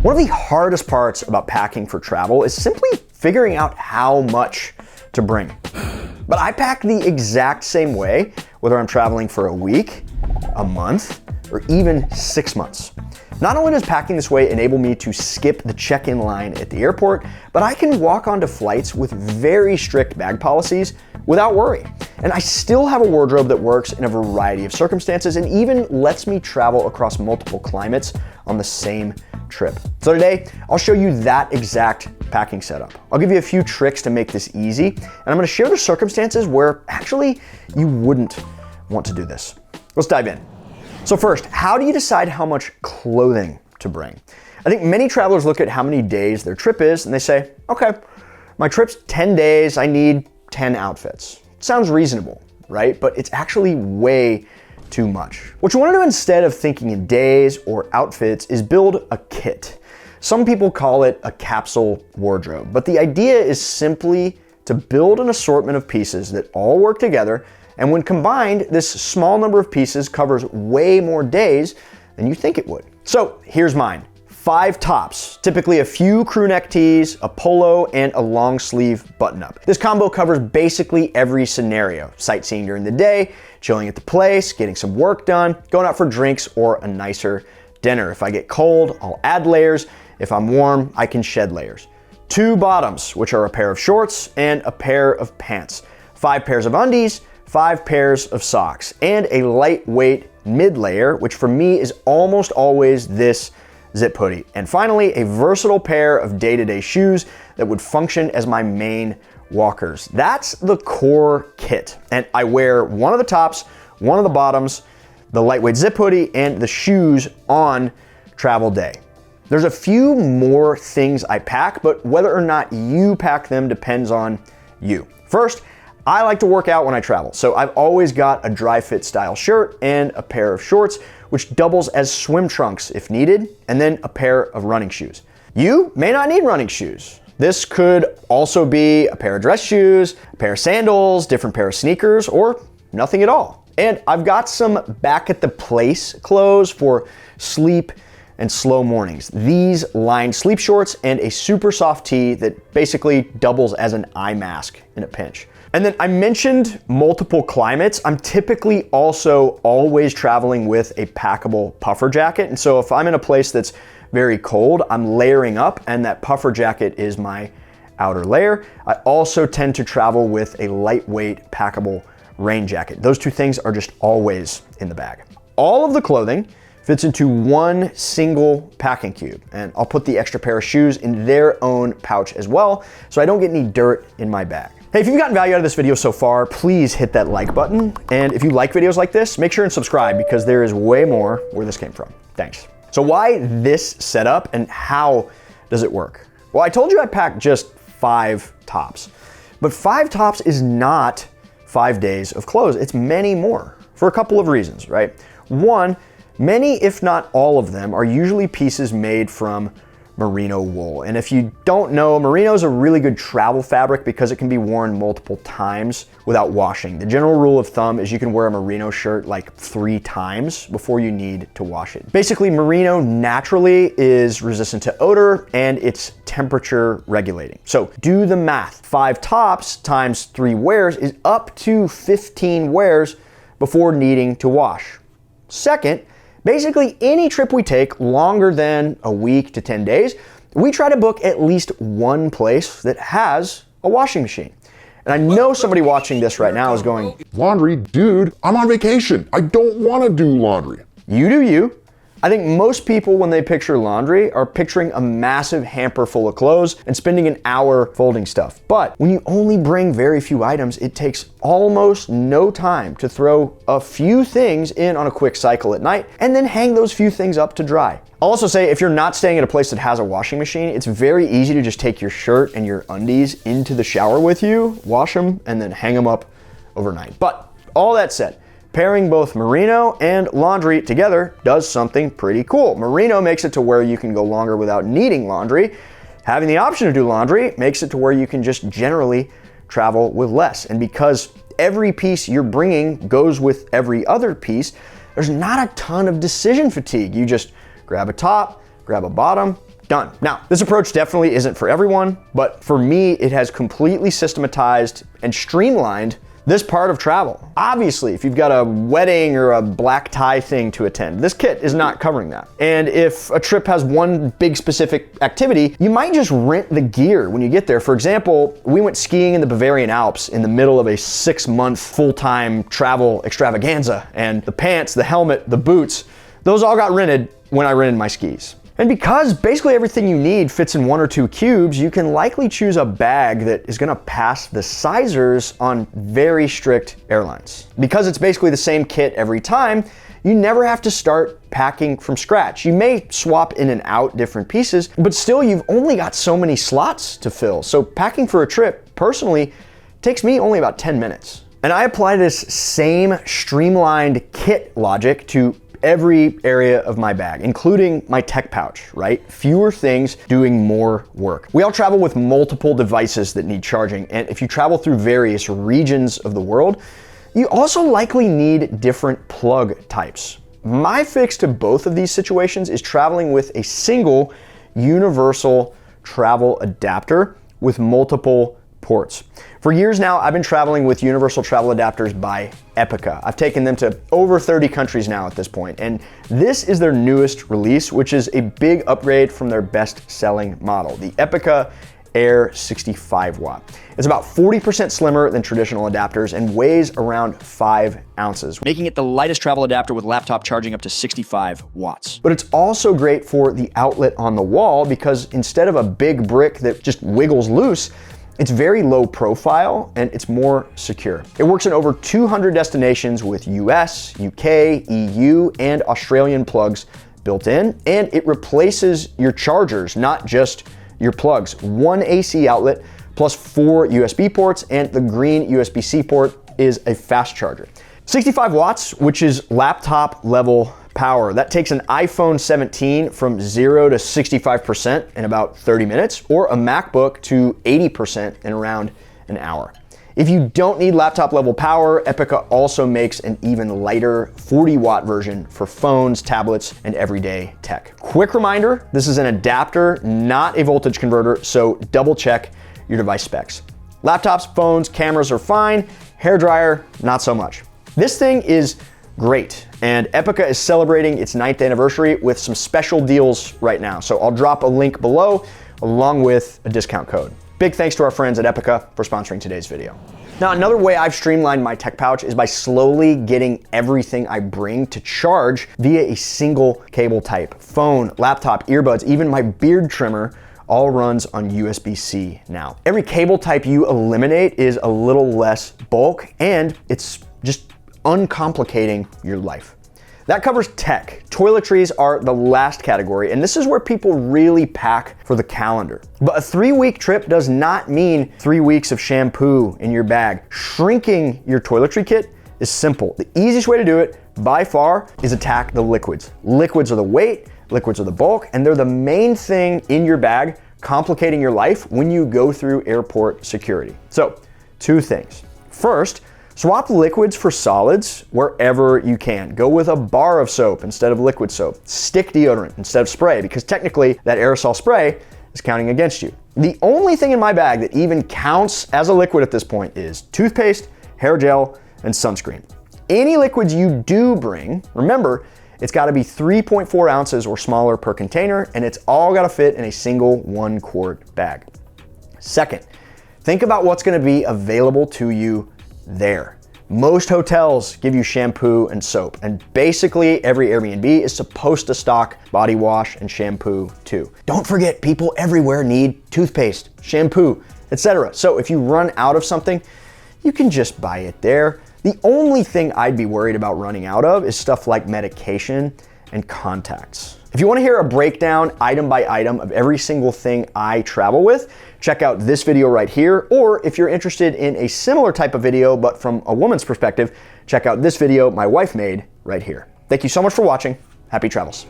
One of the hardest parts about packing for travel is simply figuring out how much to bring. But I pack the exact same way, whether I'm traveling for a week, a month, or even 6 months. Not only does packing this way enable me to skip the check-in line at the airport, but I can walk onto flights with very strict bag policies without worry. And I still have a wardrobe that works in a variety of circumstances and even lets me travel across multiple climates on the same trip. So today, I'll show you that exact packing setup. I'll give you a few tricks to make this easy, and I'm gonna share the circumstances where actually you wouldn't want to do this. Let's dive in. So first, how do you decide how much clothing to bring? I think many travelers look at how many days their trip is and they say, okay, my trip's 10 days, I need 10 outfits. Sounds reasonable, right? But it's actually way too much. What you want to do instead of thinking in days or outfits is build a kit. Some people call it a capsule wardrobe, but the idea is simply to build an assortment of pieces that all work together, and when combined, this small number of pieces covers way more days than you think it would. So here's mine. 5 tops, typically a few crew neck tees, a polo, and a long sleeve button up. This combo covers basically every scenario: sightseeing during the day, chilling at the place, getting some work done, going out for drinks, or a nicer dinner. If I get cold, I'll add layers. If I'm warm, I can shed layers. 2 bottoms, which are a pair of shorts and a pair of pants. 5 pairs of undies, 5 pairs of socks, and a lightweight mid layer, which for me is almost always this zip hoodie. And finally, a versatile pair of day-to-day shoes that would function as my main walkers. That's the core kit. And I wear one of the tops, one of the bottoms, the lightweight zip hoodie, and the shoes on travel day. There's a few more things I pack, but whether or not you pack them depends on you. First, I like to work out when I travel, so I've always got a dry fit style shirt and a pair of shorts, which doubles as swim trunks if needed, and then a pair of running shoes. You may not need running shoes. This could also be a pair of dress shoes, a pair of sandals, different pair of sneakers, or nothing at all. And I've got some back at the place clothes for sleep and slow mornings. These lined sleep shorts and a super soft tee that basically doubles as an eye mask in a pinch. And then I mentioned multiple climates. I'm typically also always traveling with a packable puffer jacket. And so if I'm in a place that's very cold, I'm layering up, and that puffer jacket is my outer layer. I also tend to travel with a lightweight packable rain jacket. Those two things are just always in the bag. All of the clothing fits into one single packing cube, and I'll put the extra pair of shoes in their own pouch as well, so I don't get any dirt in my bag. Hey, if you've gotten value out of this video so far, please hit that like button. And if you like videos like this, make sure and subscribe, because there is way more where this came from. Thanks. So why this setup and how does it work? Well, I told you I packed just 5 tops, but 5 tops is not 5 days of clothes. It's many more for a couple of reasons, right? One, many, if not all of them, are usually pieces made from merino wool. And if you don't know, merino is a really good travel fabric because it can be worn multiple times without washing. The general rule of thumb is you can wear a merino shirt like 3 times before you need to wash it. Basically, merino naturally is resistant to odor and it's temperature regulating. So do the math. 5 tops times 3 wears is up to 15 wears before needing to wash. Second, basically any trip we take longer than a week to 10 days, we try to book at least one place that has a washing machine. And I know somebody watching this right now is going, laundry, dude, I'm on vacation. I don't want to do laundry. You do you. I think most people, when they picture laundry, are picturing a massive hamper full of clothes and spending an hour folding stuff. But when you only bring very few items, it takes almost no time to throw a few things in on a quick cycle at night and then hang those few things up to dry. I'll also say, if you're not staying at a place that has a washing machine, it's very easy to just take your shirt and your undies into the shower with you, wash them, and then hang them up overnight. But all that said, pairing both merino and laundry together does something pretty cool. Merino makes it to where you can go longer without needing laundry. Having the option to do laundry makes it to where you can just generally travel with less. And because every piece you're bringing goes with every other piece, there's not a ton of decision fatigue. You just grab a top, grab a bottom, done. Now, this approach definitely isn't for everyone, but for me, it has completely systematized and streamlined this part of travel. Obviously, if you've got a wedding or a black tie thing to attend, this kit is not covering that. And if a trip has one big specific activity, you might just rent the gear when you get there. For example, we went skiing in the Bavarian Alps in the middle of a 6-month full-time travel extravaganza, and the pants, the helmet, the boots, those all got rented when I rented my skis. And because basically everything you need fits in 1 or 2 cubes, you can likely choose a bag that is gonna pass the sizers on very strict airlines. Because it's basically the same kit every time, you never have to start packing from scratch. You may swap in and out different pieces, but still you've only got so many slots to fill. So packing for a trip, personally, takes me only about 10 minutes. And I apply this same streamlined kit logic to every area of my bag, including my tech pouch, right? Fewer things doing more work. We all travel with multiple devices that need charging, and if you travel through various regions of the world, you also likely need different plug types. My fix to both of these situations is traveling with a single universal travel adapter with multiple ports. For years now, I've been traveling with universal travel adapters by EPICKA. I've taken them to over 30 countries now at this point, and this is their newest release, which is a big upgrade from their best-selling model, the EPICKA Air 65 watt. It's about 40% slimmer than traditional adapters and weighs around 5 ounces, making it the lightest travel adapter with laptop charging up to 65 watts. But it's also great for the outlet on the wall because instead of a big brick that just wiggles loose, it's very low profile and it's more secure. It works in over 200 destinations with US, UK, EU, and Australian plugs built in, and it replaces your chargers, not just your plugs. 1 AC outlet plus 4 USB ports, and the green USB-C port is a fast charger. 65 watts, which is laptop level power. That takes an iPhone 17 from 0 to 65% in about 30 minutes, or a MacBook to 80% in around an hour. If you don't need laptop level power, EPICKA also makes an even lighter 40 watt version for phones, tablets, and everyday tech. Quick reminder, this is an adapter, not a voltage converter, so double check your device specs. Laptops, phones, cameras are fine, hairdryer, not so much. This thing is great, and EPICKA is celebrating its 9th anniversary with some special deals right now. So I'll drop a link below along with a discount code. Big thanks to our friends at EPICKA for sponsoring today's video. Now, another way I've streamlined my tech pouch is by slowly getting everything I bring to charge via a single cable type. Phone, laptop, earbuds, even my beard trimmer all runs on USB-C now. Every cable type you eliminate is a little less bulk, and it's just uncomplicating your life. That covers tech. Toiletries are the last category, and this is where people really pack for the calendar. But a 3-week trip does not mean 3 weeks of shampoo in your bag. Shrinking your toiletry kit is simple. The easiest way to do it, by far, is attack the liquids. Liquids are the weight, liquids are the bulk, and they're the main thing in your bag complicating your life when you go through airport security. So, 2 things. First, swap liquids for solids wherever you can. Go with a bar of soap instead of liquid soap. Stick deodorant instead of spray, because technically that aerosol spray is counting against you. The only thing in my bag that even counts as a liquid at this point is toothpaste, hair gel, and sunscreen. Any liquids you do bring, remember, it's gotta be 3.4 ounces or smaller per container, and it's all gotta fit in a single 1-quart bag. Second, think about what's gonna be available to you there. Most hotels give you shampoo and soap, and basically every Airbnb is supposed to stock body wash and shampoo too. Don't forget, people everywhere need toothpaste, shampoo, etc. So if you run out of something, you can just buy it there. The only thing I'd be worried about running out of is stuff like medication and contacts. If you want to hear a breakdown item by item of every single thing I travel with, check out this video right here. Or if you're interested in a similar type of video, but from a woman's perspective, check out this video my wife made right here. Thank you so much for watching. Happy travels.